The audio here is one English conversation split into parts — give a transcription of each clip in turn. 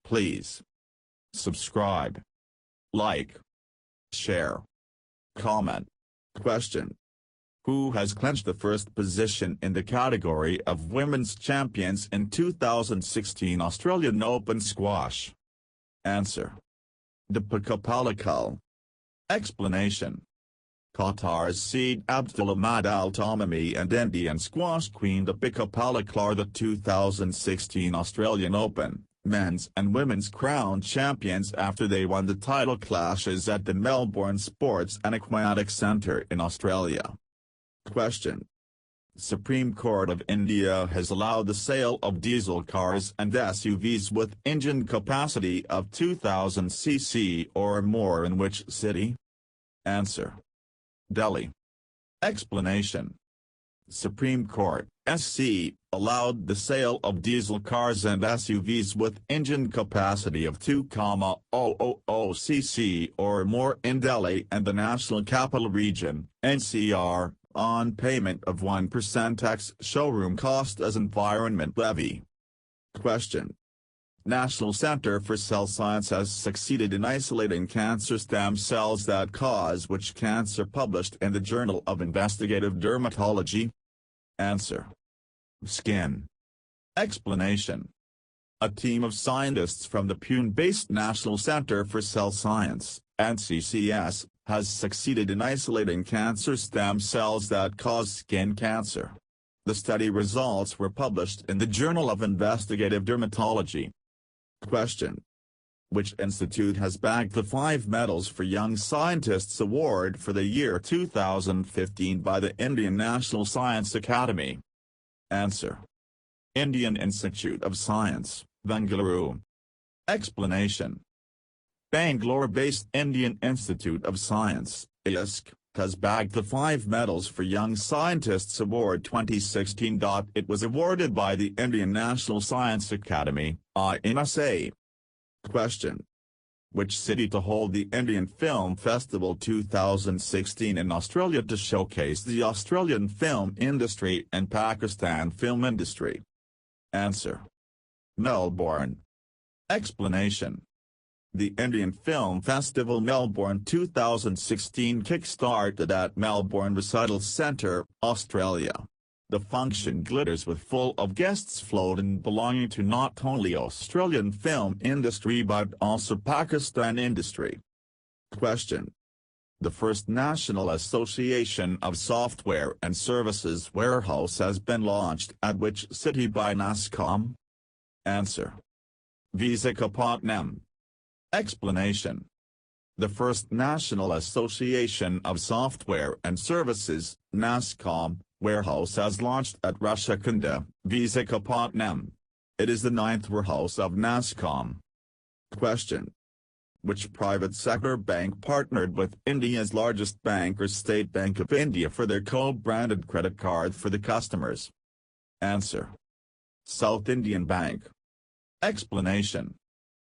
Please subscribe, like, share, comment. Question: who has clinched the first position in the category of women's champions in 2016 Australian Open squash? Answer: Deepika Pallikal. Explanation: Qatar's Saeed Abdulhamid Al Tamimi and Indian squash queen Deepika Pallikal are the 2016 Australian Open men's and women's crowned champions after they won the title clashes at the Melbourne Sports and Aquatic Centre in Australia. Question: Supreme Court of India has allowed the sale of diesel cars and SUVs with engine capacity of 2000 cc or more in which city? Answer: Delhi. Explanation: Supreme Court (SC) allowed the sale of diesel cars and SUVs with engine capacity of 2,000 cc or more in Delhi and the National Capital Region (NCR) on payment of 1% ex-showroom cost as environment levy. Question: National Center for Cell Science has succeeded in isolating cancer stem cells that cause which cancer, published in the Journal of Investigative Dermatology? Answer: Skin. Explanation: a team of scientists from the Pune-based National Center for Cell Science, NCCS, has succeeded in isolating cancer stem cells that cause skin cancer. The study results were published in the Journal of Investigative Dermatology. Question: which institute has bagged the 5 Medals for Young Scientists Award for the year 2015 by the Indian National Science Academy? Answer: Indian Institute of Science, Bengaluru. Explanation: Bangalore-based Indian Institute of Science, IISC, has bagged the 5 Medals for Young Scientists Award 2016. It was awarded by the Indian National Science Academy, INSA. Question: which city to hold the Indian Film Festival 2016 in Australia to showcase the Australian film industry and Pakistan film industry? Answer: Melbourne. Explanation: the Indian Film Festival Melbourne 2016 kick-started at Melbourne Recital Centre, Australia. The function glitters with full of guests floating belonging to not only Australian film industry but also Pakistan industry. Question: the first National Association of Software and Services warehouse has been launched at which city by NASSCOM? Answer: Visakhapatnam. Explanation: the first National Association of Software and Services, NASSCOM, warehouse has launched at Rashikunda, Visakhapatnam. It is the 9th warehouse of NASSCOM. Question: which private sector bank partnered with India's largest bank or State Bank of India for their co-branded credit card for the customers? Answer: South Indian Bank. Explanation: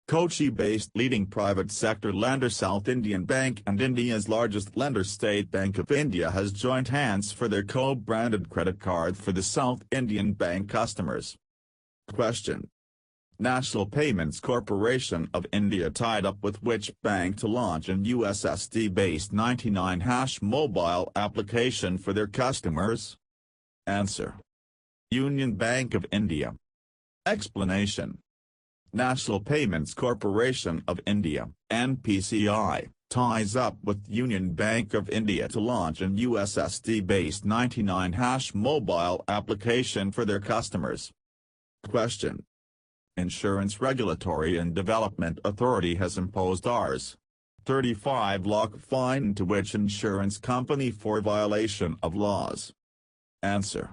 Kochi-based leading private sector lender South Indian Bank and India's largest lender State Bank of India has joined hands for their co-branded credit card for the South Indian Bank customers. Question: National Payments Corporation of India tied up with which bank to launch an USSD-based 99# mobile application for their customers? Answer: Union Bank of India. Explanation: National Payments Corporation of India, NPCI, ties up with Union Bank of India to launch an USSD-based 99# mobile application for their customers. Question: Insurance Regulatory and Development Authority has imposed Rs. 35 lakh fine to which insurance company for violation of laws? Answer: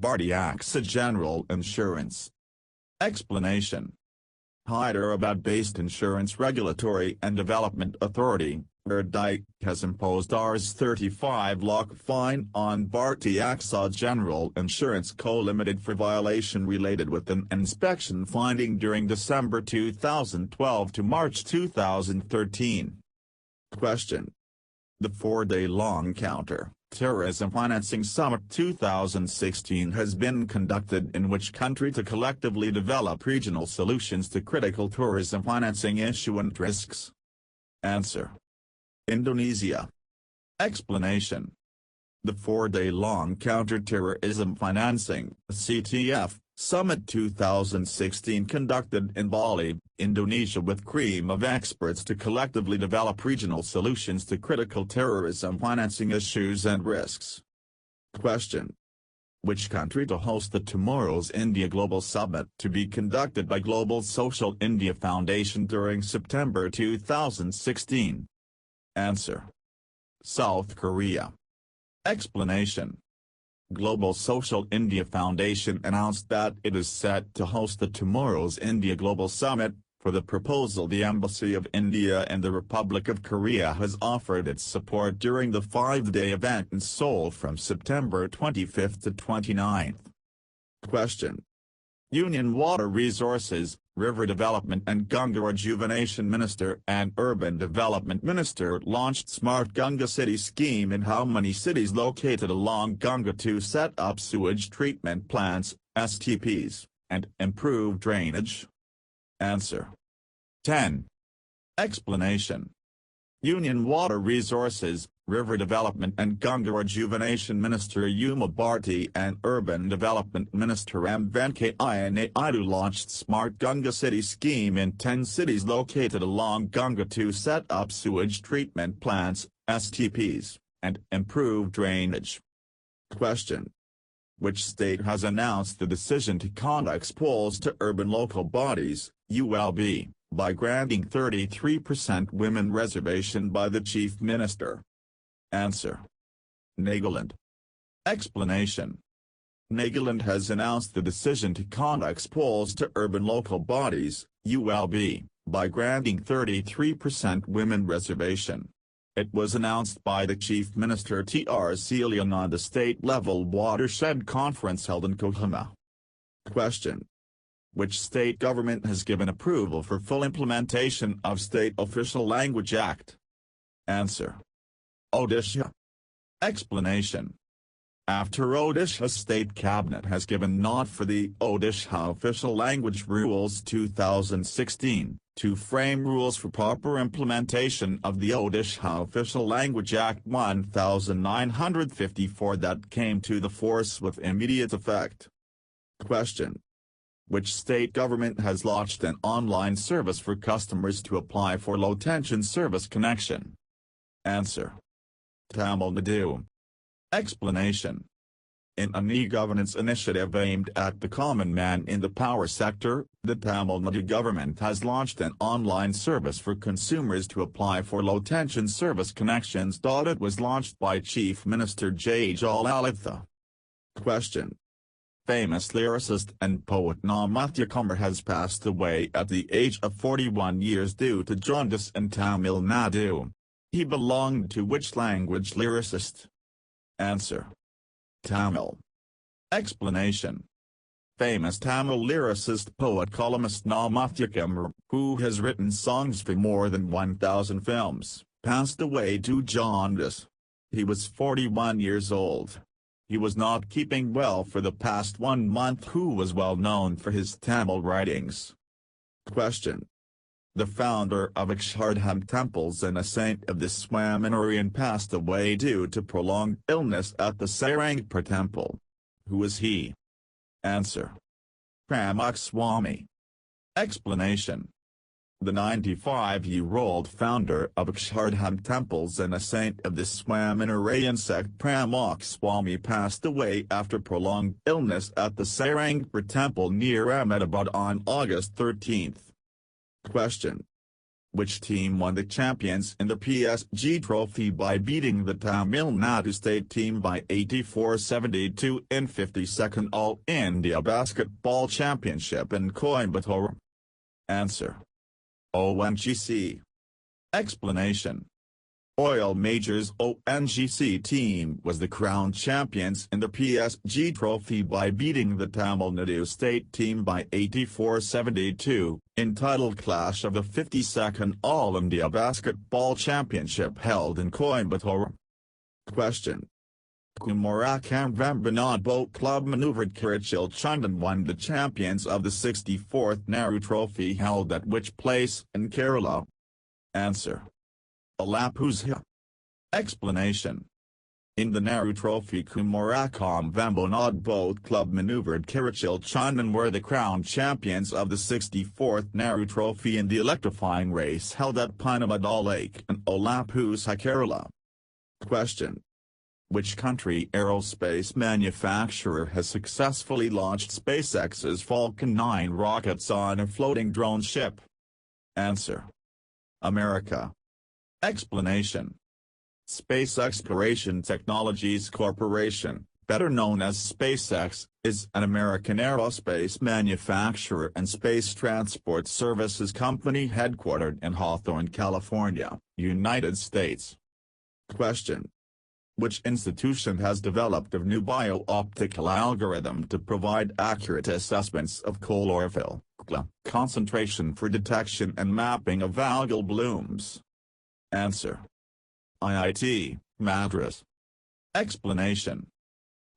Bharti AXA General Insurance. Explanation: Hyderabad-based Insurance Regulatory and Development Authority, IRDAI, has imposed Rs. 35 lakh fine on Bharti AXA General Insurance Co. Limited for violation related with an inspection finding during December 2012 to March 2013. Question: the 4-day-long counter, Terrorism Financing Summit 2016 has been conducted in which country to collectively develop regional solutions to critical tourism financing issue and risks? Answer: Indonesia. Explanation: the 4-day-long Counter-Terrorism Financing (CTF) Summit 2016 conducted in Bali, Indonesia with cream of experts to collectively develop regional solutions to critical terrorism financing issues and risks. Question: which country to host the Tomorrow's India Global Summit to be conducted by Global Social India Foundation during September 2016? Answer: South Korea. Explanation: Global Social India Foundation announced that it is set to host the Tomorrow's India Global Summit. For the proposal, the Embassy of India and the Republic of Korea has offered its support during the 5-day event in Seoul from September 25 to 29. Question: Union Water Resources, River Development and Ganga Rejuvenation Minister and Urban Development Minister launched Smart Ganga City scheme in how many cities located along Ganga to set up sewage treatment plants, STPs, and improve drainage? Answer: 10. Explanation: Union Water Resources, River Development and Ganga Rejuvenation Minister Uma Bharti and Urban Development Minister M. Venkaiah Naidu launched Smart Ganga City scheme in 10 cities located along Ganga to set up sewage treatment plants, STPs, and improve drainage. Question: which state has announced the decision to conduct polls to urban local bodies, ULB, by granting 33% women reservation by the Chief Minister? Answer: Nagaland. Explanation: Nagaland has announced the decision to conduct polls to urban local bodies, ULB, by granting 33% women reservation. It was announced by the Chief Minister T.R. Seelian on the state-level watershed conference held in Kohima. Question: which state government has given approval for full implementation of State Official Language Act? Answer: Odisha. Explanation: after Odisha State Cabinet has given nod for the Odisha Official Language Rules 2016, to frame rules for proper implementation of the Odisha Official Language Act 1954 that came to the force with immediate effect. Question: which state government has launched an online service for customers to apply for low-tension service connection? Answer: Tamil Nadu. Explanation: in an e-governance initiative aimed at the common man in the power sector, the Tamil Nadu government has launched an online service for consumers to apply for low-tension service connections. It was launched by Chief Minister J. Jayalalitha. Question: famous lyricist and poet Namatya Kumar has passed away at the age of 41 years due to jaundice in Tamil Nadu. He belonged to which language lyricist? Answer: Tamil. Explanation: famous Tamil lyricist poet columnist Namatya Kumar, who has written songs for more than 1,000 films, passed away due to jaundice. He was 41 years old. He was not keeping well for the past 1 month. Who was well known for his Tamil writings? Question: the founder of Akshardham temples and a saint of the Swaminarayan passed away due to prolonged illness at the Sarangpur temple. Who is he? Answer: Pramukh Swami. Explanation: the 95-year-old founder of Akshardham temples and a saint of the Swaminarayan sect Pramukh Swami passed away after prolonged illness at the Sarangpur temple near Ahmedabad on August 13. Question: which team won the champions in the PSG Trophy by beating the Tamil Nadu state team by 84-72 in 52nd All-India Basketball Championship in Coimbatore? Answer: ONGC. Explanation: Oil Majors ONGC team was the crowned champions in the PSG Trophy by beating the Tamil Nadu state team by 84-72, entitled clash of the 52nd All-India Basketball Championship held in Coimbatore. Question: Kumarakam Vambanad Boat Club maneuvered Kirichil Chandan won the champions of the 64th Nehru Trophy held at which place in Kerala? Answer. Alappuzha. Explanation. In the Nehru Trophy Kumarakam Vambanad Boat Club maneuvered Kirichil Chandan were the crowned champions of the 64th Nehru Trophy in the electrifying race held at Pinamadal Lake in Alappuzha, Kerala. Question. Which country aerospace manufacturer has successfully launched SpaceX's Falcon 9 rockets on a floating drone ship? Answer. America. Explanation. Space Exploration Technologies Corporation, better known as SpaceX, is an American aerospace manufacturer and space transport services company headquartered in Hawthorne, California, United States. Question. Which institution has developed a new bio-optical algorithm to provide accurate assessments of chlorophyll concentration for detection and mapping of algal blooms? Answer. IIT, Madras. Explanation.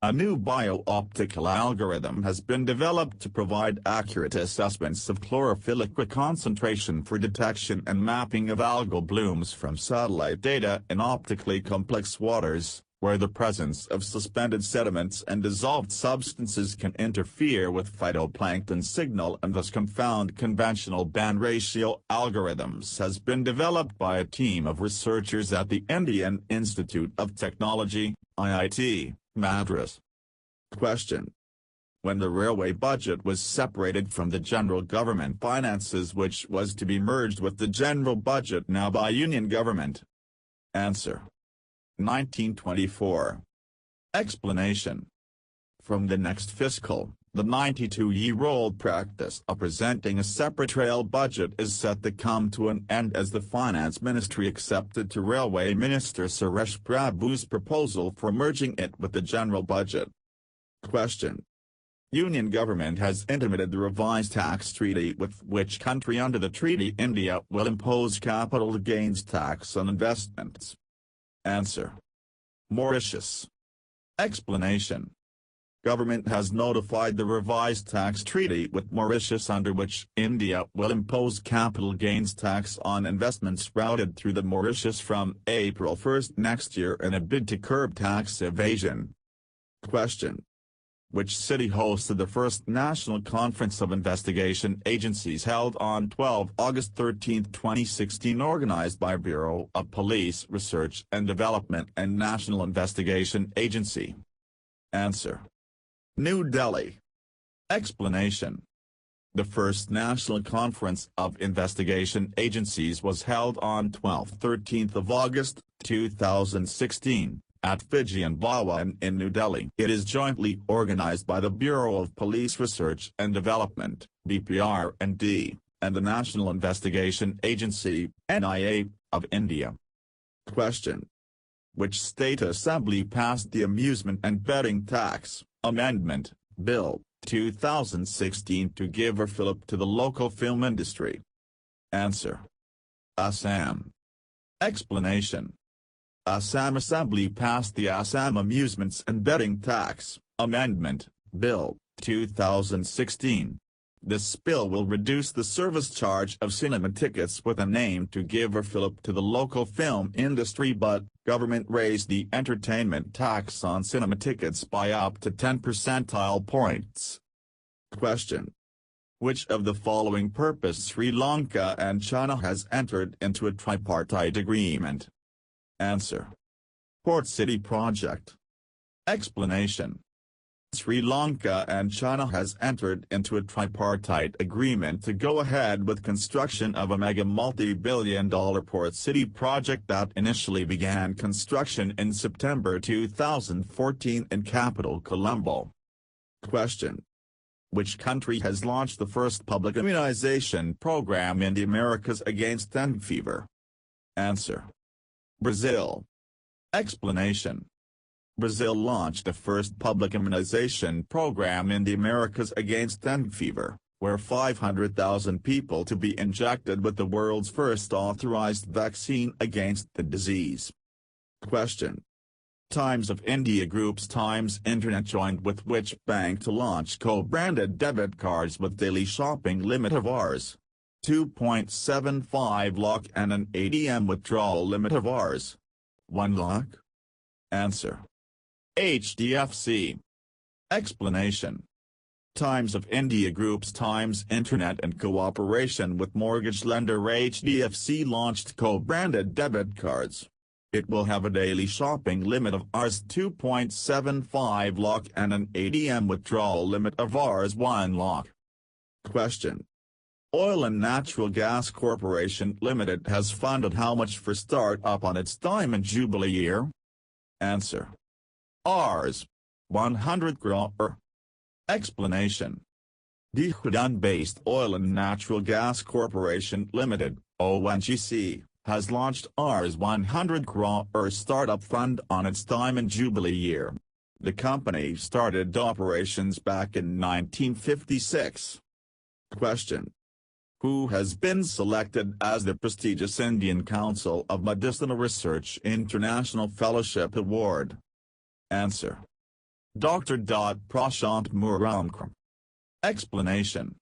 A new bio-optical algorithm has been developed to provide accurate assessments of chlorophyll concentration for detection and mapping of algal blooms from satellite data in optically complex waters, where the presence of suspended sediments and dissolved substances can interfere with phytoplankton signal and thus confound conventional band ratio algorithms has been developed by a team of researchers at the Indian Institute of Technology, IIT, Madras. Question. When the railway budget was separated from the general government finances which was to be merged with the general budget now by Union government? Answer. 1924. Explanation. From the next fiscal, the 92-year-old practice of presenting a separate rail budget is set to come to an end as the Finance Ministry accepted to Railway Minister Suresh Prabhu's proposal for merging it with the general budget. Question. Union government has intimated the revised tax treaty with which country under the treaty India will impose capital gains tax on investments? Answer. Mauritius. Explanation. Government has notified the revised tax treaty with Mauritius under which India will impose capital gains tax on investments routed through the Mauritius from April 1 next year in a bid to curb tax evasion. Question. Which city hosted the first National Conference of Investigation Agencies held on 12 August 13, 2016 organized by Bureau of Police Research and Development and National Investigation Agency? Answer. New Delhi. Explanation. The first National Conference of Investigation Agencies was held on 12-13 August, 2016. At Fijian Bhawan in New Delhi. It is jointly organized by the Bureau of Police Research and Development, BPR&D, and the National Investigation Agency, NIA, of India. Question. Which state assembly passed the Amusement and Betting Tax Amendment Bill 2016 to give a fillip to the local film industry? Answer. Assam. Explanation. Assam Assembly passed the Assam Amusements and Betting Tax Amendment Bill 2016. This bill will reduce the service charge of cinema tickets with an aim to give a fillip to the local film industry, but government raised the entertainment tax on cinema tickets by up to 10 percentile points. Question. Which of the following purpose Sri Lanka and China has entered into a tripartite agreement? Answer. Port City Project. Explanation. Sri Lanka and China has entered into a tripartite agreement to go ahead with construction of a mega multi-billion-dollar port city project that initially began construction in September 2014 in capital Colombo. Question. Which country has launched the first public immunization program in the Americas against dengue fever? Answer. Brazil. Explanation. Brazil launched the first public immunization program in the Americas against dengue fever, where 500,000 people to be injected with the world's first authorized vaccine against the disease. Question. Times of India Group's Times Internet joined with which bank to launch co-branded debit cards with daily shopping limit of Rs. 2.75 lakh and an ATM withdrawal limit of Rs. 1 lakh? Answer. HDFC. Explanation. Times of India Group's Times Internet in cooperation with mortgage lender HDFC launched co-branded debit cards. It will have a daily shopping limit of Rs 2.75 lakh and an ATM withdrawal limit of Rs 1 lakh. Question. Oil and Natural Gas Corporation Limited has funded how much for start-up on its Diamond Jubilee year? Answer. Rs. 100 crore. Explanation. The Hudson-based Oil and Natural Gas Corporation Limited, ONGC, has launched Rs 100 crore startup fund on its Diamond Jubilee year. The company started operations back in 1956. Question. Who has been selected as the prestigious Indian Council of Medicinal Research International Fellowship Award? Answer. Dr. Prashant Muramkar. Explanation.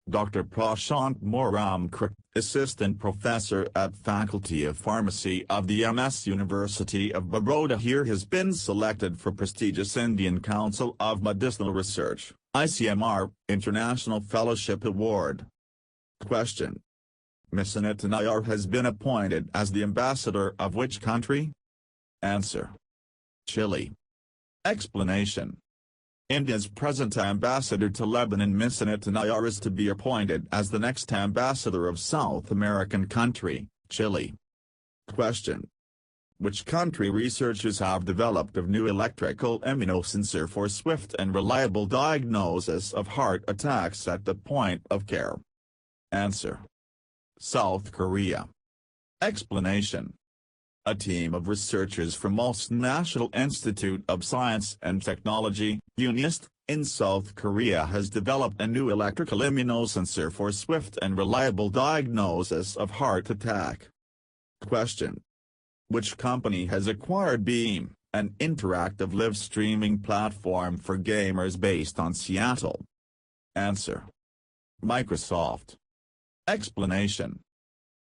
Dr. Prashant Muramkar, Assistant Professor at Faculty of Pharmacy of the MS University of Baroda here has been selected for prestigious Indian Council of Medicinal Research, ICMR, International Fellowship Award. Question. Ms. Anita Nair has been appointed as the ambassador of which country? Answer. Chile. Explanation. India's present ambassador to Lebanon, Ms. Anita Nair, is to be appointed as the next ambassador of South American country, Chile. Question. Which country researchers have developed a new electrical immunosensor for swift and reliable diagnosis of heart attacks at the point of care? Answer. South Korea. Explanation. A team of researchers from Ulsan National Institute of Science and Technology, UNIST, in South Korea has developed a new electrical immunosensor for swift and reliable diagnosis of heart attack. Question. Which company has acquired Beam, an interactive live streaming platform for gamers based on Seattle? Answer. Microsoft. Explanation.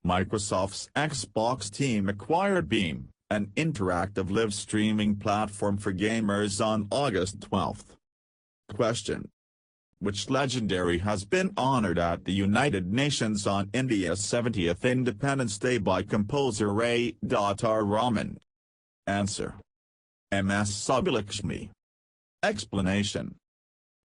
Microsoft's Xbox team acquired Beam, an interactive live streaming platform for gamers on August 12. Question. Which legendary has been honored at the United Nations on India's 70th Independence Day by composer A. R. Rahman? Answer. M.S. Subbulakshmi. Explanation.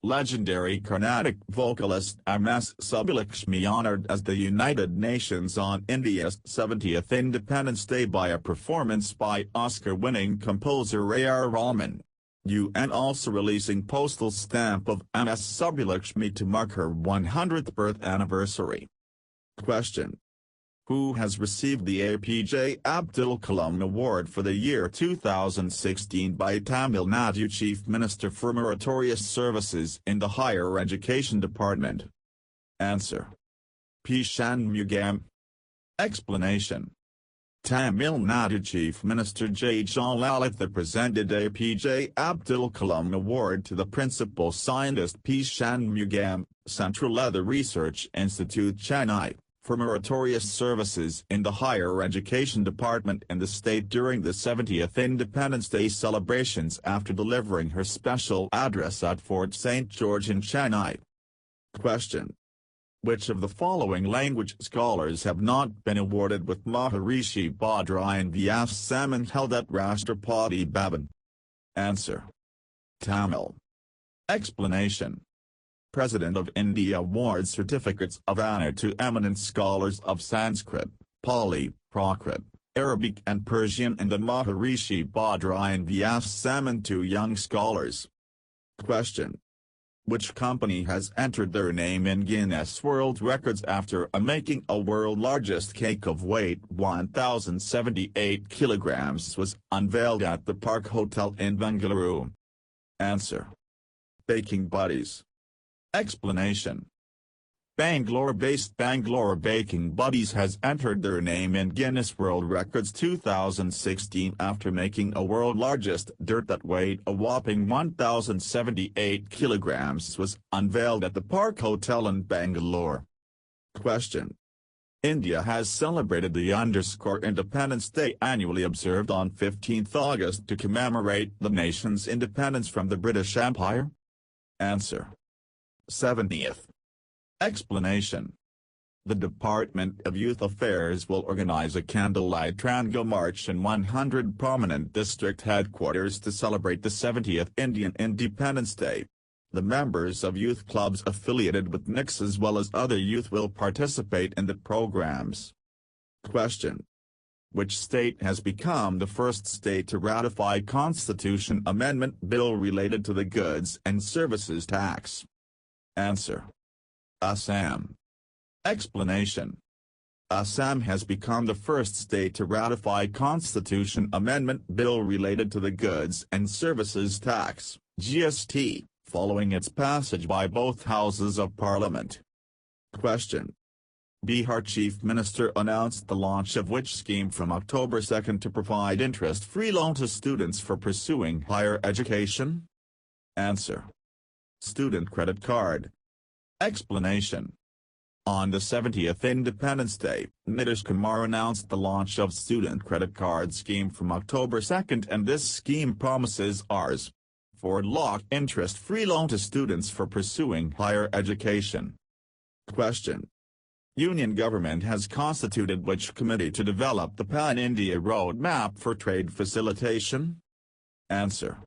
Legendary Carnatic vocalist M.S. Subbulakshmi honored as the United Nations on India's 70th Independence Day by a performance by Oscar-winning composer A.R. Rahman. UN also releasing postal stamp of M.S. Subbulakshmi to mark her 100th birth anniversary. Question. Who has received the APJ Abdul Kalam Award for the year 2016 by Tamil Nadu Chief Minister for Meritorious Services in the Higher Education Department? Answer. P. Shanmugam. Explanation. Tamil Nadu Chief Minister J. Jayalalitha presented APJ Abdul Kalam Award to the Principal Scientist P. Shanmugam, Central Leather Research Institute Chennai, for meritorious services in the Higher Education Department in the state during the 70th Independence Day celebrations after delivering her special address at Fort St. George in Chennai. Question. Which of the following language scholars have not been awarded with Maharishi Badrayan Vyas Samman held at Rashtrapati Bhavan? Answer. Tamil. Explanation. President of India awards certificates of honor to eminent scholars of Sanskrit, Pali, Prakrit, Arabic and Persian and the Maharishi Badrayan Vyas Samman to young scholars. Question. Which company has entered their name in Guinness World Records after making a world largest cake of weight 1,078 kilograms was unveiled at the Park Hotel in Bengaluru? Answer. Baking Buddies. Explanation. Bangalore-based Bangalore Baking Buddies has entered their name in Guinness World Records 2016 after making a world largest dirt that weighed a whopping 1,078 kilograms was unveiled at the Park Hotel in Bangalore. Question. India has celebrated the Independence Day annually observed on 15 August to commemorate the nation's independence from the British Empire? Answer. 70th. Explanation. The Department of Youth Affairs will organize a candlelight Tranga March in 100 prominent district headquarters to celebrate the 70th Indian Independence Day. The members of youth clubs affiliated with NICS as well as other youth will participate in the programs. Question. Which state has become the first state to ratify Constitution Amendment Bill related to the goods and services tax? Answer. Assam. Explanation. Assam has become the first state to ratify Constitution Amendment Bill related to the goods and services tax, GST, following its passage by both houses of parliament. Question. Bihar Chief Minister announced the launch of which scheme from October 2 to provide interest-free loan to students for pursuing higher education? Answer. Student Credit Card. Explanation. On the 70th Independence Day, Nitish Kumar announced the launch of Student Credit Card scheme from October 2 and this scheme promises Rs. forward-lock interest-free loan to students for pursuing higher education. Question. Union government has constituted which committee to develop the Pan-India Roadmap for Trade Facilitation? Answer.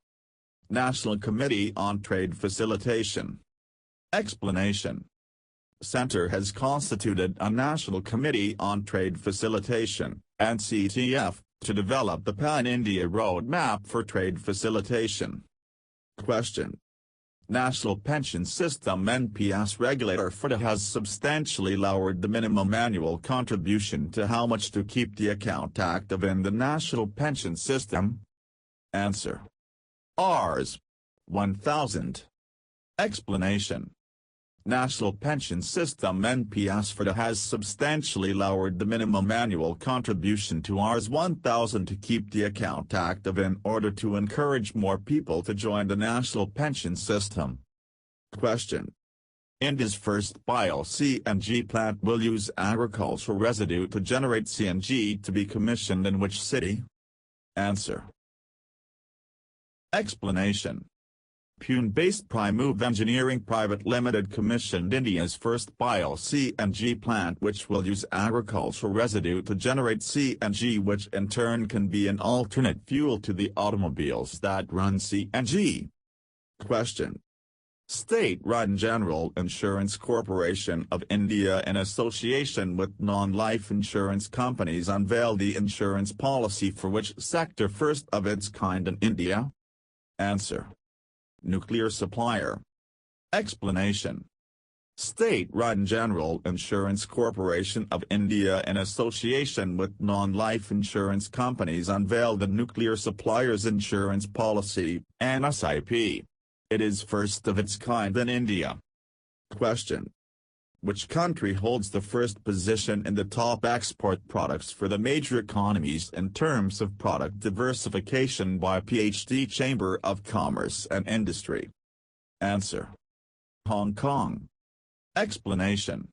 National Committee on Trade Facilitation. Explanation. Centre has constituted a National Committee on Trade Facilitation, NCTF, to develop the Pan-India Roadmap for Trade Facilitation. Question. National Pension System NPS regulator FIDA has substantially lowered the minimum annual contribution to how much to keep the account active in the National Pension System? Answer. Rs. 1,000. Explanation. National Pension System NPS FIDA has substantially lowered the minimum annual contribution to Rs 1,000 to keep the account active in order to encourage more people to join the national pension system. Question. India's first bio-CNG plant will use agricultural residue to generate CNG to be commissioned in which city? Answer. Explanation. Pune-based Primove Engineering Private Limited commissioned India's first bio-CNG plant which will use agricultural residue to generate CNG which in turn can be an alternate fuel to the automobiles that run CNG. Question. State-run General Insurance Corporation of India in association with non-life insurance companies unveiled the insurance policy for which sector first of its kind in India? Answer. Nuclear supplier. Explanation. State-run General Insurance Corporation of India in association with non-life insurance companies unveiled the Nuclear Suppliers Insurance Policy, NSIP. It is first of its kind in India. Question. Which country holds the first position in the top export products for the major economies in terms of product diversification by PhD Chamber of Commerce and Industry? Answer. Hong Kong. Explanation.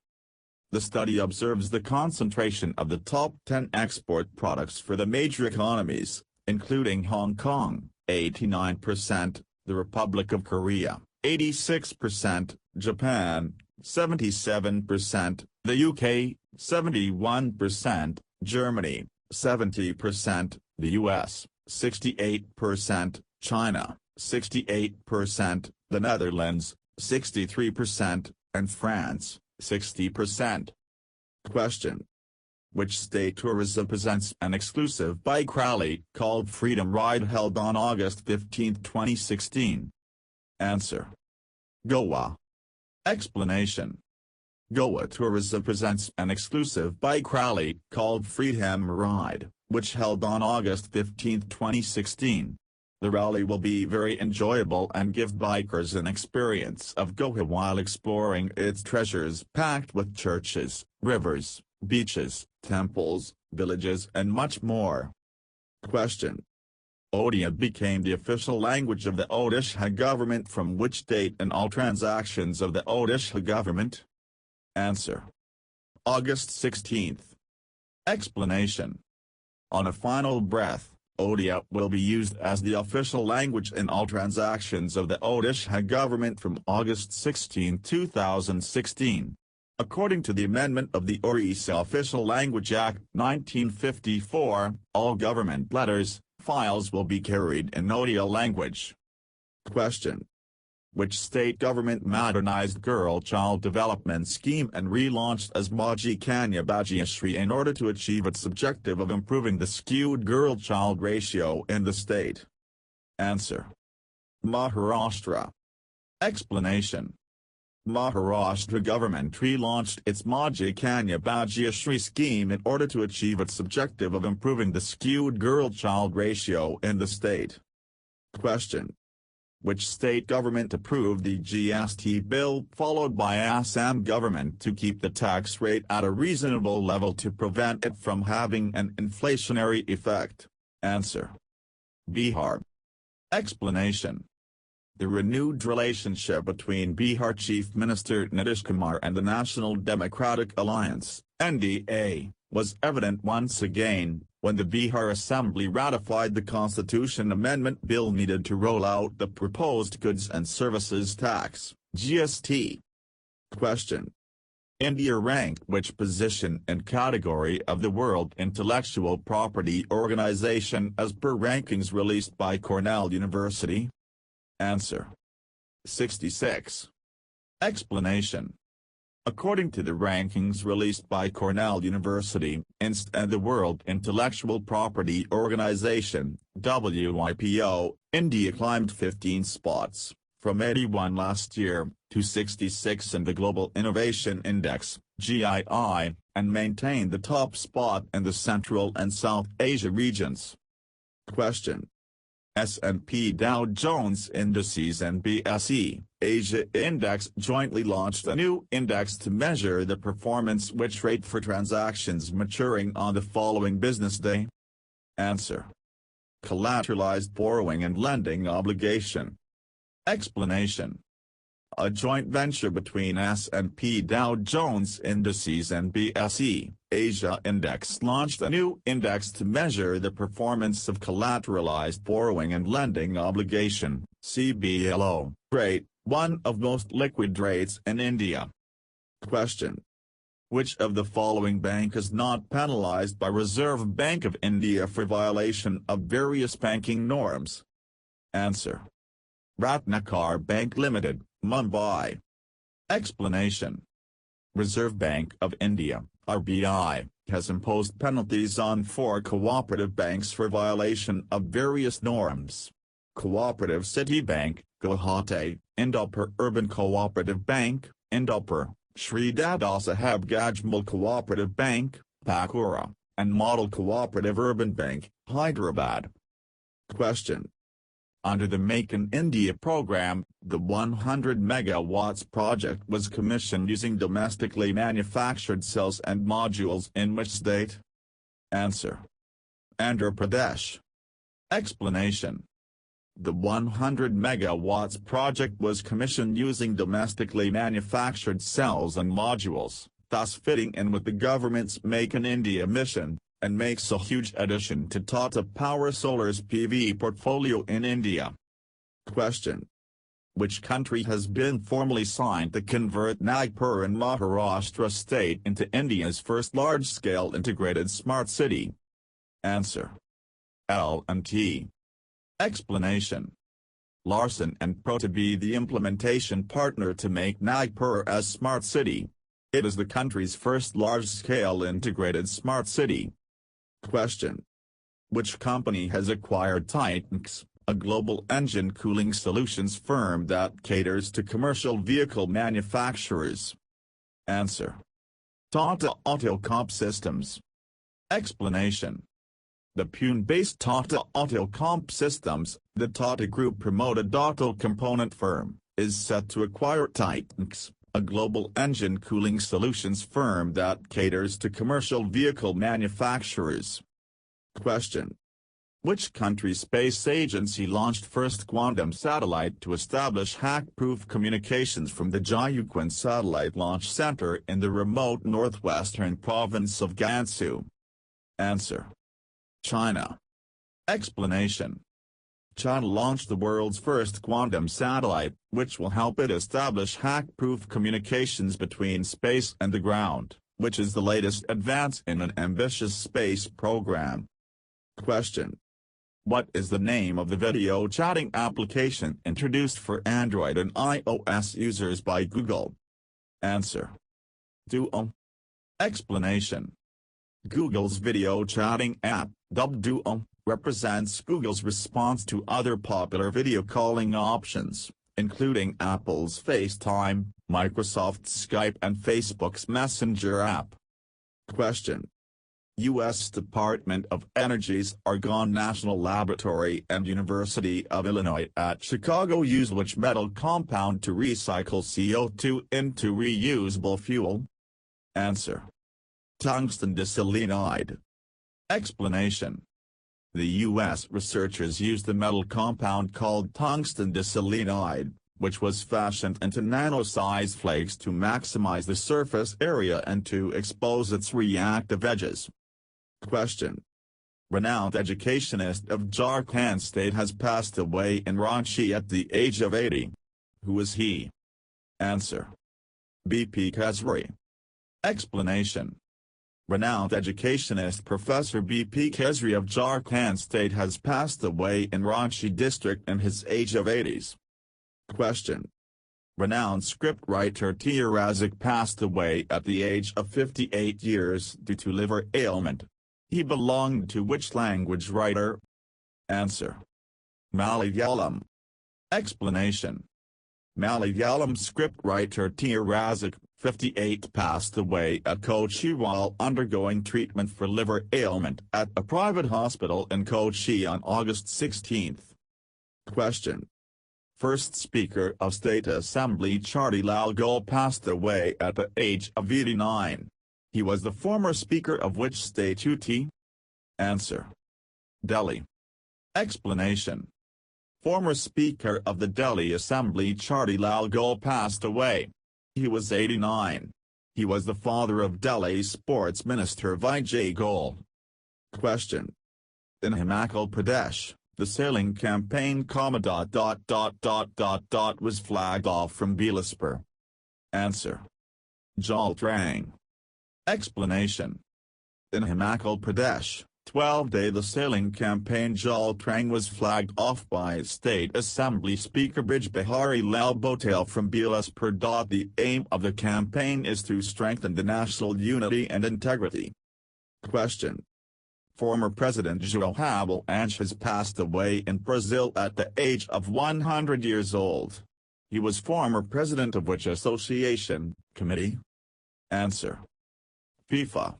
The study observes the concentration of the top 10 export products for the major economies, including Hong Kong, 89%, the Republic of Korea, 86%, Japan, 77%, the UK, 71%, Germany, 70%, the US, 68%, China, 68%, the Netherlands, 63%, and France, 60%. Question. Which state tourism presents an exclusive bike rally called Freedom Ride held on August 15, 2016? Answer. Goa. Explanation. Goa Tourism presents an exclusive bike rally called Freedom Ride, which held on August 15, 2016. The rally will be very enjoyable and give bikers an experience of Goa while exploring its treasures packed with churches, rivers, beaches, temples, villages and much more. Question. Odia became the official language of the Odisha government from which date in all transactions of the Odisha government? Answer. August 16. Explanation. On a final breath, Odia will be used as the official language in all transactions of the Odisha government from August 16, 2016. According to the amendment of the Odisha Official Language Act 1954, all government letters, files will be carried in Odia language. Question. Which state government modernized girl-child development scheme and relaunched as Maji Kanya Bhagyashree in order to achieve its objective of improving the skewed girl-child ratio in the state? Answer. Maharashtra. Explanation. Maharashtra government relaunched its Maji Kanya Bhagyashree scheme in order to achieve its objective of improving the skewed girl-child ratio in the state. Question. Which state government approved the GST bill followed by Assam government to keep the tax rate at a reasonable level to prevent it from having an inflationary effect? Answer. Bihar. Explanation. The renewed relationship between Bihar Chief Minister Nitish Kumar and the National Democratic Alliance, NDA, was evident once again, when the Bihar Assembly ratified the Constitution Amendment Bill needed to roll out the proposed Goods and Services Tax, GST. Question. India ranked which position and category of the World Intellectual Property Organization as per rankings released by Cornell University? Answer. 66. Explanation. According to the rankings released by Cornell University, INST and the World Intellectual Property Organization, WIPO, India climbed 15 spots, from 81 last year, to 66 in the Global Innovation Index, GII, and maintained the top spot in the Central and South Asia regions. Question. S&P Dow Jones Indices and BSE, Asia Index jointly launched a new index to measure the performance which rate for transactions maturing on the following business day? Answer. Collateralized borrowing and lending obligation. Explanation. A joint venture between S&P Dow Jones Indices and BSE, Asia Index launched a new index to measure the performance of collateralized borrowing and lending obligation, CBLO, rate, one of most liquid rates in India. Question. Which of the following bank is not penalized by Reserve Bank of India for violation of various banking norms? Answer. Ratnakar Bank Limited, Mumbai. Explanation. Reserve Bank of India, RBI, has imposed penalties on 4 cooperative banks for violation of various norms. Cooperative City Bank, Guwahati, Indapur Urban Cooperative Bank, Indapur, Shri Dada Saheb Gajmal Cooperative Bank, Pakura, and Model Cooperative Urban Bank, Hyderabad. Question. Under the Make in India program, the 100 megawatts project was commissioned using domestically manufactured cells and modules in which state? Answer. Andhra Pradesh. Explanation. The 100 megawatts project was commissioned using domestically manufactured cells and modules, thus fitting in with the government's Make in India mission, and makes a huge addition to Tata Power Solar's PV portfolio in India. Question. Which country has been formally signed to convert Nagpur in Maharashtra state into India's first large-scale integrated smart city? Answer. L&T. Explanation. Larsen & Pro to be the implementation partner to make Nagpur a smart city. It is the country's first large-scale integrated smart city. Question. Which company has acquired Titanx, a global engine cooling solutions firm that caters to commercial vehicle manufacturers? Answer. Tata AutoComp Systems. Explanation. The Pune-based Tata Auto Comp Systems, the Tata Group-promoted auto component firm, is set to acquire Titanx, a global engine cooling solutions firm that caters to commercial vehicle manufacturers. Question: which country's space agency launched first quantum satellite to establish hack-proof communications from the Jiuquan Satellite Launch Center in the remote northwestern province of Gansu? Answer: China. Explanation: China launched the world's first quantum satellite, which will help it establish hack-proof communications between space and the ground, which is the latest advance in an ambitious space program. Question: what is the name of the video chatting application introduced for Android and iOS users by Google? Answer: Duo. Explanation: Google's video chatting app, dubbed Duo, represents Google's response to other popular video calling options, including Apple's FaceTime, Microsoft's Skype and Facebook's Messenger app. Question: U.S. Department of Energy's Argonne National Laboratory and University of Illinois at Chicago use which metal compound to recycle CO2 into reusable fuel? Answer: tungsten diselenide. Explanation: the U.S. researchers used the metal compound called tungsten diselenide, which was fashioned into nano-sized flakes to maximize the surface area and to expose its reactive edges. Question: renowned educationist of Jharkhand state has passed away in Ranchi at the age of 80. Who is he? Answer: B.P. Kesri. Explanation: renowned educationist Professor B.P. Kesri of Jharkhand state has passed away in Ranchi district in his age of 80s. Question: renowned scriptwriter T. Razik passed away at the age of 58 years due to liver ailment. He belonged to which language writer? Answer: Malayalam. Explanation: Malayalam scriptwriter T. Razik, 58, passed away at Kochi while undergoing treatment for liver ailment at a private hospital in Kochi on August 16. Question: first Speaker of State Assembly Chartilal Gol passed away at the age of 89. He was the former Speaker of which state UT? Answer: Delhi. Explanation: former Speaker of the Delhi Assembly Chartilal Gol passed away. He was 89. He was the father of Delhi Sports Minister Vijay Gol. Question: in Himachal Pradesh, the sailing campaign was flagged off from Bilaspur. Answer: Jal Trang. Explanation: in Himachal Pradesh, 12-day the sailing campaign Jal Trang was flagged off by State Assembly Speaker Brij Bihari Lal Patel from Bilaspur. The aim of the campaign is to strengthen the national unity and integrity. Question: former President João Havelange has passed away in Brazil at the age of 100 years old. He was former president of which association, committee? Answer: FIFA.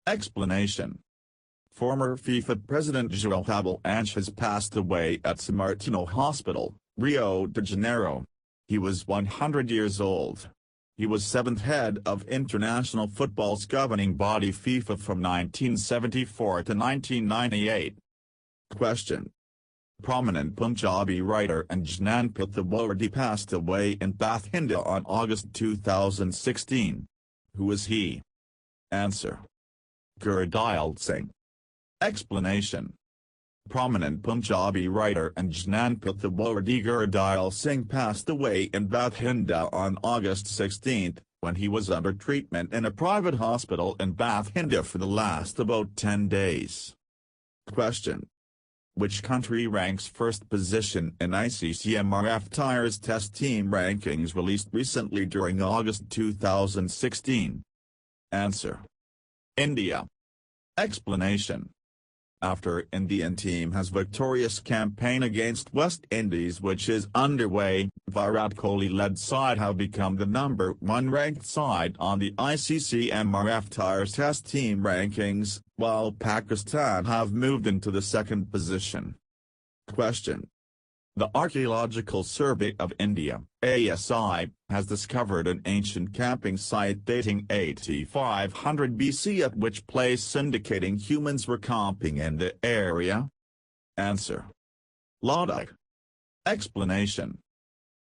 Explanation: former FIFA president João Havelange has passed away at São Martinho Hospital, Rio de Janeiro. He was 100 years old. He was seventh head of international football's governing body FIFA from 1974 to 1998. Question: prominent Punjabi writer and Jnanpith Awardi passed away in Bathinda on August 2016. Who is he? Answer: Gurdial Singh. Explanation: prominent Punjabi writer and Jnanpith Awardi Gurdial Singh passed away in Bathinda on August 16, when he was under treatment in a private hospital in Bathinda for the last about 10 days. Question: which country ranks first position in ICCMRF Tires Test Team rankings released recently during August 2016? Answer: India. Explanation: after Indian team has victorious campaign against West Indies which is underway. Virat Kohli-led side have become the #1 ranked side on the ICC MRF Test team rankings, while Pakistan have moved into the second position. Question. The Archaeological Survey of India, ASI, has discovered an ancient camping site dating 8500 BC at which place indicating humans were camping in the area. Answer. Ladakh. Explanation.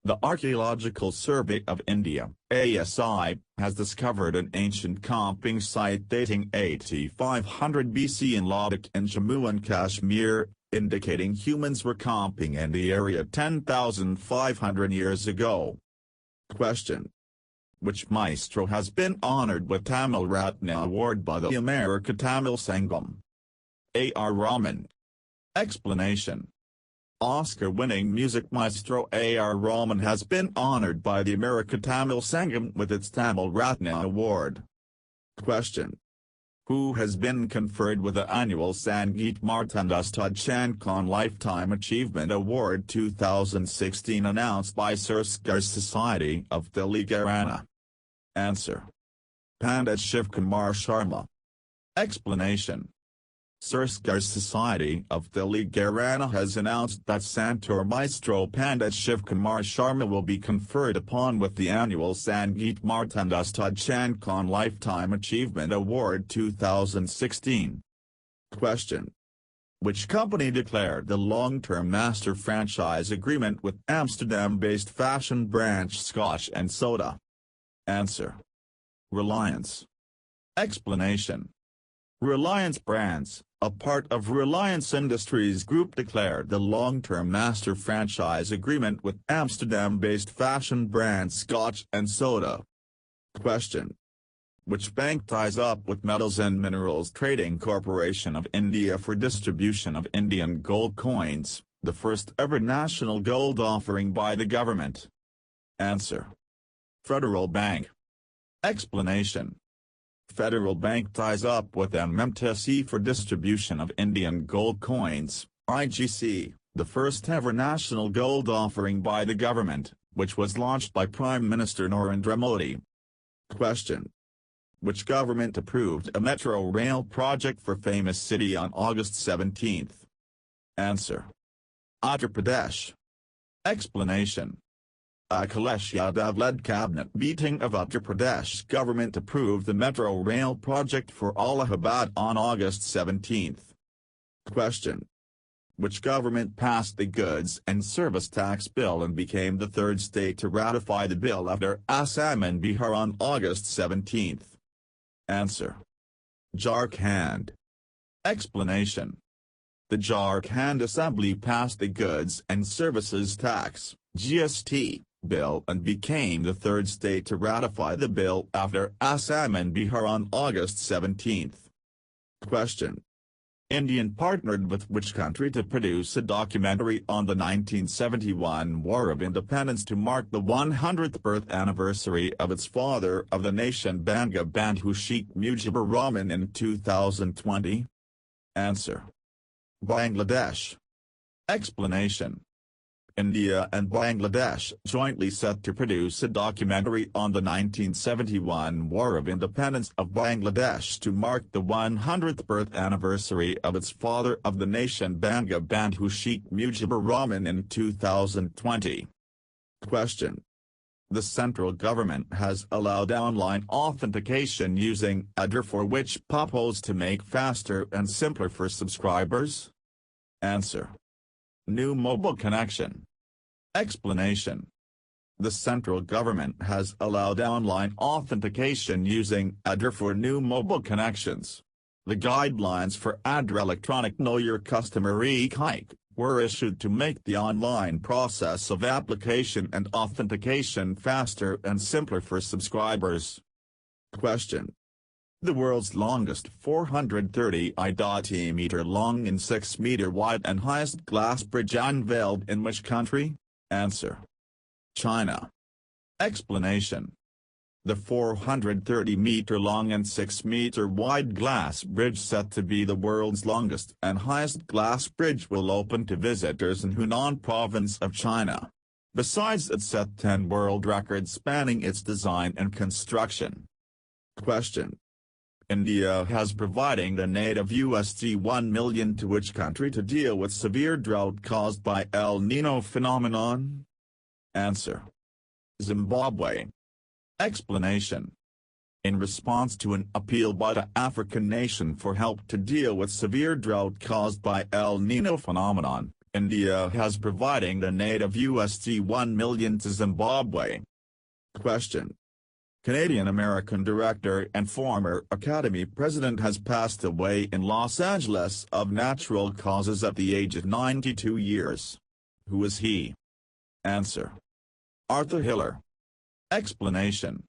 The Archaeological Survey of India, ASI, has discovered an ancient camping site dating 8500 BC in Ladakh in Jammu and Kashmir, indicating humans were camping in the area 10,500 years ago. Question. Which maestro has been honored with Tamil Ratna Award by the America Tamil Sangam? A.R. Rahman. Explanation. Oscar-winning music maestro A.R. Rahman has been honored by the America Tamil Sangam with its Tamil Ratna Award. Question. Who has been conferred with the annual Sangeet Martandustad Chankon Lifetime Achievement Award 2016 announced by Sirskar Society of Delhi Gharana? Answer. Pandit Shiv Kumar Sharma. Explanation. Sirskar Society of Delhi Gharana has announced that Santoor Maestro Pandit Shiv Kumar Sharma will be conferred upon with the annual Sangeet Martandustad Chankon Lifetime Achievement Award 2016. Question. Which company declared the long-term master franchise agreement with Amsterdam-based fashion branch Scotch & Soda? Answer. Reliance. Explanation. Reliance Brands, a part of Reliance Industries Group, declared the long-term master franchise agreement with Amsterdam-based fashion brand Scotch & Soda. Question. Which bank ties up with Metals and Minerals Trading Corporation of India for distribution of Indian gold coins, the first ever national gold offering by the government? Answer. Federal Bank. Explanation. Federal Bank ties up with MMTC for distribution of Indian gold coins, IGC, the first ever national gold offering by the government, which was launched by Prime Minister Narendra Modi. Question. Which government approved a metro rail project for famous city on August 17? Answer. Uttar Pradesh. Explanation. Akhilesh Yadav-led cabinet meeting of Uttar Pradesh government approved the metro rail project for Allahabad on August 17. Question. Which government passed the Goods and Service Tax Bill and became the third state to ratify the bill after Assam and Bihar on August 17? Answer. Jharkhand. Explanation. The Jharkhand Assembly passed the Goods and Services Tax, GST, bill and became the third state to ratify the bill after Assam and Bihar on August 17. Question. Indian partnered with which country to produce a documentary on the 1971 War of Independence to mark the 100th birth anniversary of its father of the nation Bangabandhu Sheikh Mujibur Rahman in 2020? Answer. Bangladesh. Explanation. India and Bangladesh jointly set to produce a documentary on the 1971 War of Independence of Bangladesh to mark the 100th birth anniversary of its father of the nation Bangabandhu Sheikh Mujibur Rahman in 2020. Question. The central government has allowed online authentication using Aadhaar for which purpose to make faster and simpler for subscribers? Answer. New mobile connection. Explanation. The central government has allowed online authentication using Aadhaar for new mobile connections. The guidelines for Aadhaar Electronic Know Your Customer (e-KYC) were issued to make the online process of application and authentication faster and simpler for subscribers. Question. The world's longest 430 meter long and 6 meter wide and highest glass bridge unveiled in which country? Answer. China. Explanation. The 430-meter-long and 6-meter-wide glass bridge, set to be the world's longest and highest glass bridge, will open to visitors in Hunan province of China. Besides, it set 10 world records spanning its design and construction. Question. India has providing the native $1 million to which country to deal with severe drought caused by El Niño phenomenon? Answer. Zimbabwe. Explanation. In response to an appeal by the African nation for help to deal with severe drought caused by El Niño phenomenon, India has providing the native $1 million to Zimbabwe. Question. Canadian-American director and former Academy president has passed away in Los Angeles of natural causes at the age of 92 years. Who is he? Answer. Arthur Hiller. Explanation.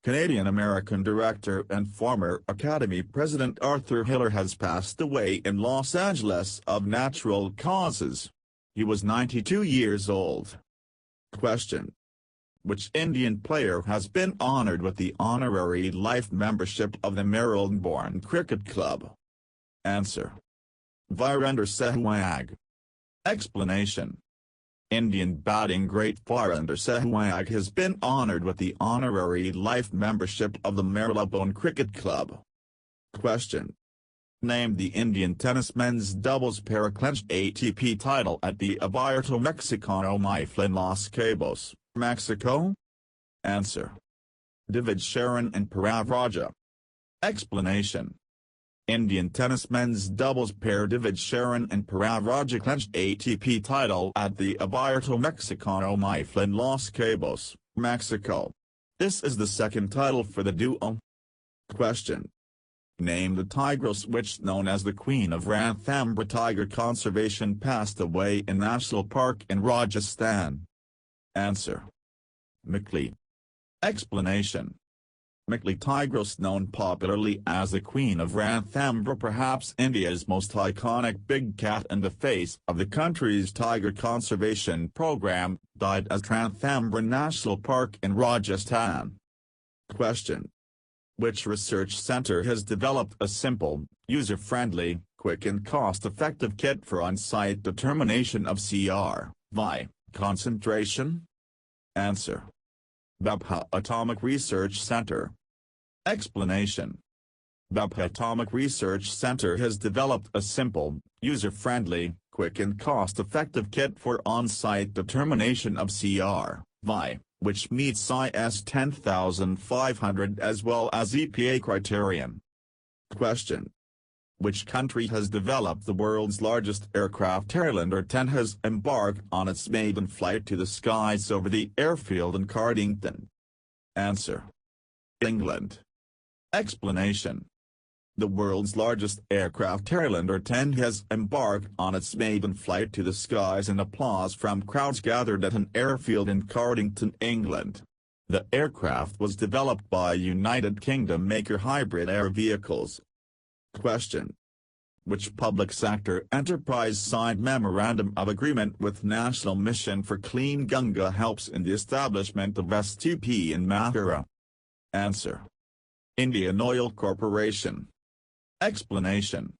Canadian-American director and former Academy president Arthur Hiller has passed away in Los Angeles of natural causes. He was 92 years old. Question. Which Indian player has been honored with the honorary life membership of the Maryland-born cricket club? Answer. Virender Sehwag. Explanation. Indian batting great Virender Sehwag has been honored with the honorary life membership of the Maryland-born cricket club. Question. Name the Indian tennis men's doubles pair clinched ATP title at the Abierto Mexicano Mifflin Los Cabos, Mexico? Answer. David Sharon and Parav Raja. Explanation. Indian tennis men's doubles pair David Sharon and Parav Raja clinched ATP title at the Abierto Mexicano Mifflin Los Cabos, Mexico. This is the second title for the duo. Question. Name the tigress which, known as the Queen of Ranthambore Tiger Conservation, passed away in National Park in Rajasthan. Answer. Makli. Explanation. Makli tigress, known popularly as the Queen of Ranthambore, perhaps India's most iconic big cat and the face of the country's tiger conservation program, died at Ranthambore National Park in Rajasthan. Question. Which research center has developed a simple, user-friendly, quick and cost-effective kit for on-site determination of CR/Vi concentration? Answer. Bhabha Atomic Research Center. Explanation. Bhabha Atomic Research Center has developed a simple, user-friendly, quick and cost-effective kit for on-site determination of CR/Vi, which meets IS 10500 as well as EPA criterion. Question. Which country has developed the world's largest aircraft? Airlander 10 has embarked on its maiden flight to the skies over the airfield in Cardington. Answer. England. Explanation. The world's largest aircraft Airlander 10 has embarked on its maiden flight to the skies, and applause from crowds gathered at an airfield in Cardington, England. The aircraft was developed by United Kingdom maker Hybrid Air Vehicles. Question. Which public sector enterprise signed Memorandum of Agreement with National Mission for Clean Ganga helps in the establishment of S2P in Mathura? Answer. Indian Oil Corporation. Explanation.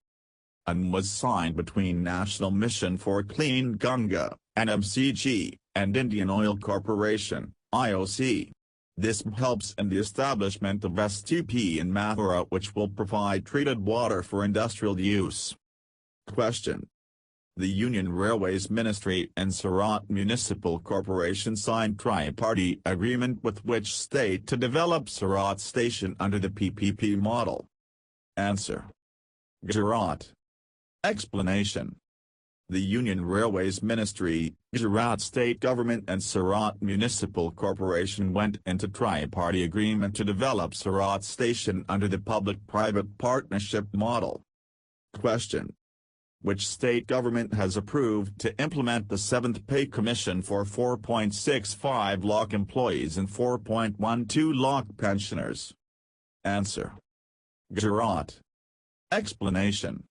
AN was signed between National Mission for Clean Ganga, NMCG, and Indian Oil Corporation, IOC. This helps in the establishment of S2P in Mathura, which will provide treated water for industrial use. Question. The Union Railways Ministry and Surat Municipal Corporation signed tri-party agreement with which state to develop Surat Station under the PPP model? Answer. Gujarat. Explanation. The Union Railways Ministry, Gujarat State Government and Surat Municipal Corporation went into tri-party agreement to develop Surat Station under the public-private partnership model. Question. Which state government has approved to implement the 7th Pay Commission for 4.65 lakh employees and 4.12 lakh pensioners? Answer. Gujarat. Explanation.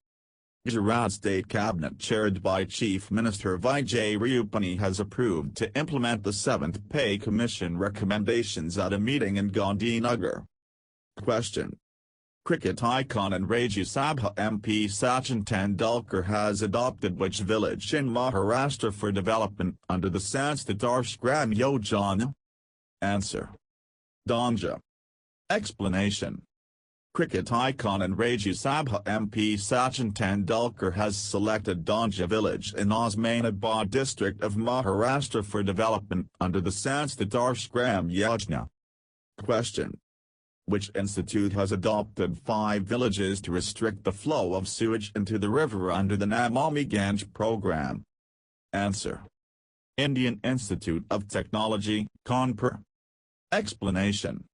Gujarat State Cabinet chaired by Chief Minister Vijay Rupani has approved to implement the 7th Pay Commission recommendations at a meeting in Gandhinagar. Question. Cricket icon and Rajya Sabha MP Sachin Tendulkar has adopted which village in Maharashtra for development under the Sanskrit Adarsh Gram Yojana? Answer. Danja. Explanation. Cricket icon and Rajya Sabha MP Sachin Tendulkar has selected Danja village in Osmanabad district of Maharashtra for development under the Sanskrit Adarsh Gram Yojana. Question. Which institute has adopted 5 villages to restrict the flow of sewage into the river under the Namami Gange program? Answer. Indian Institute of Technology, Kanpur. Explanation.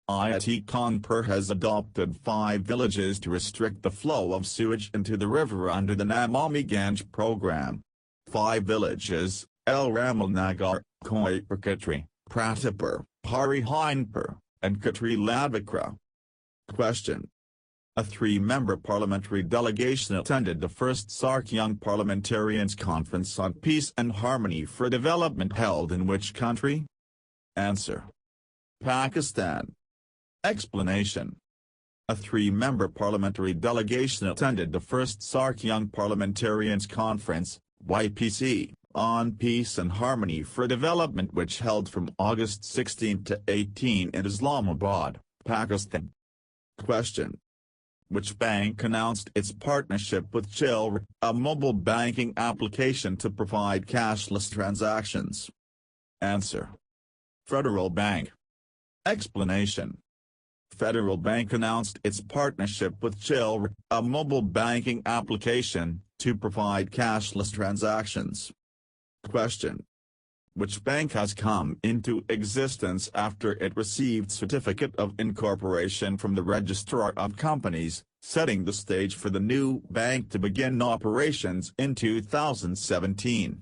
IIT Kanpur has adopted 5 villages to restrict the flow of sewage into the river under the Namami Gange program. 5 villages, El Ramalnagar, Koipurkatri, Pratipur, Harihinpur, and Katri Lavakra. Question. A 3-member parliamentary delegation attended the first SAARC Young Parliamentarians Conference on Peace and Harmony for Development held in which country? Answer. Pakistan. Explanation. A 3-member parliamentary delegation attended the first SAARC Young Parliamentarians Conference, YPC, on Peace and Harmony for Development which held from August 16 to 18 in Islamabad, Pakistan. Question. Which bank announced its partnership with Chillr, a mobile banking application to provide cashless transactions? Answer. Federal Bank. Explanation. Federal Bank announced its partnership with Chillr, a mobile banking application, to provide cashless transactions. Question. Which bank has come into existence after it received Certificate of Incorporation from the Registrar of Companies, setting the stage for the new bank to begin operations in 2017?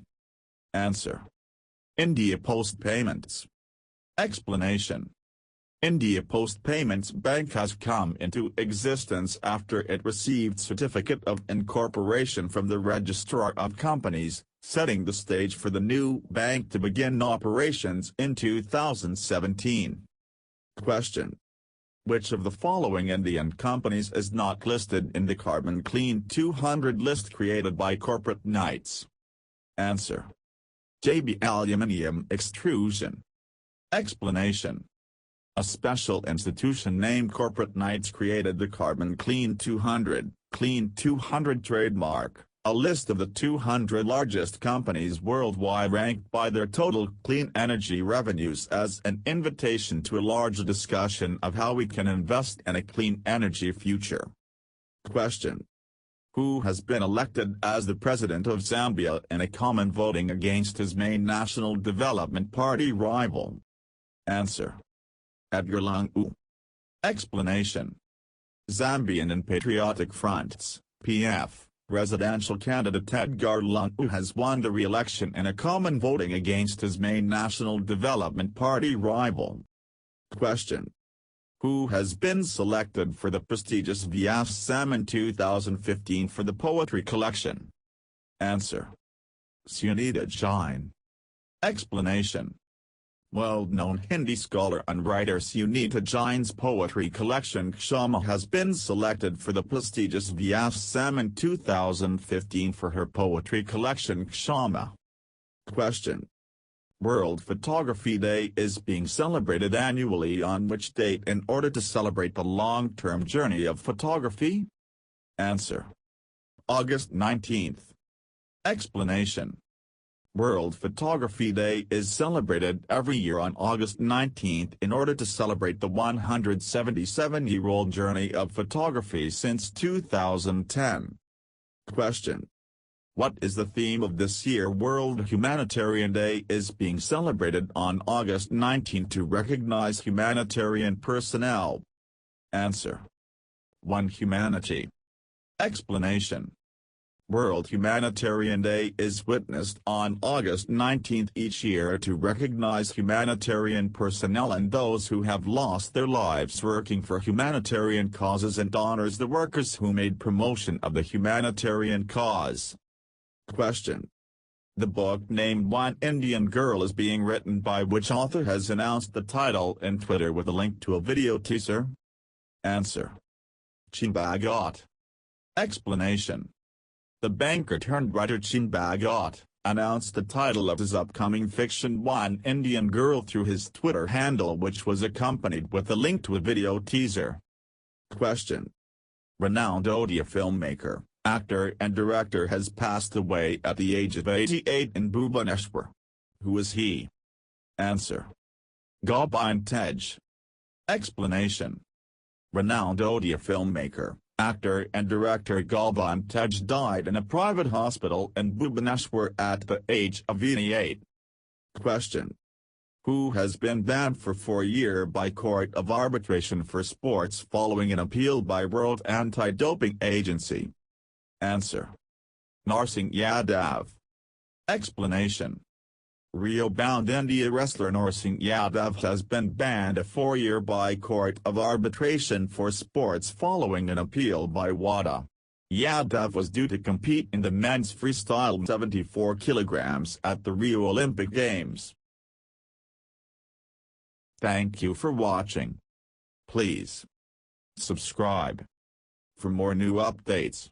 Answer. India Post Payments. Explanation. India Post Payments Bank has come into existence after it received Certificate of Incorporation from the Registrar of Companies, setting the stage for the new bank to begin operations in 2017. Question. Which of the following Indian companies is not listed in the Carbon Clean 200 list created by Corporate Knights? Answer. JB Aluminium Extrusion. Explanation. A special institution named Corporate Knights created the Carbon Clean 200 trademark, a list of the 200 largest companies worldwide ranked by their total clean energy revenues as an invitation to a larger discussion of how we can invest in a clean energy future. Question. Who has been elected as the president of Zambia in a common voting against his main National Development Party rival? Answer. Edgar Lungu. Explanation. Zambian and Patriotic Front's PF, presidential candidate Edgar Lungu has won the re-election in a common voting against his main National Development Party rival. Question. Who has been selected for the prestigious Vyas Samman 2015 for the poetry collection? Answer. Sunita Jain. Explanation. Well-known Hindi scholar and writer Sunita Jain's poetry collection Kshama has been selected for the prestigious Vyas Samman 2015 for her poetry collection Kshama. Question. World Photography Day is being celebrated annually on which date in order to celebrate the long-term journey of photography? Answer. August 19th. Explanation. World Photography Day is celebrated every year on August 19 in order to celebrate the 177-year-old journey of photography since 2010. Question. What is the theme of this year? World Humanitarian Day is being celebrated on August 19 to recognize humanitarian personnel. Answer. One Humanity. Explanation. World Humanitarian Day is witnessed on August 19 each year to recognize humanitarian personnel and those who have lost their lives working for humanitarian causes and honors the workers who made promotion of the humanitarian cause. Question. The book named One Indian Girl is being written by which author has announced the title in Twitter with a link to a video teaser? Answer. Chimbagat. Explanation. The banker-turned-writer Chimbagat announced the title of his upcoming fiction One Indian Girl through his Twitter handle, which was accompanied with a link to a video teaser. Question. Renowned Odia filmmaker, actor and director has passed away at the age of 88 in Bhubaneswar. Who is he? Answer. Gobind Tej. Explanation. Renowned Odia filmmaker, actor and director Gobind Tej died in a private hospital in Bhubaneswar at the age of 88. Question. Who has been banned for 4 years by Court of Arbitration for Sports following an appeal by World Anti-Doping Agency? Answer. Narsingh Yadav. Explanation. Rio-bound India wrestler Narsingh Yadav has been banned a 4 year by Court of Arbitration for Sports following an appeal by WADA. Yadav was due to compete in the men's freestyle 74 kilograms at the Rio Olympic Games. Thank you for watching. Please subscribe for more new updates.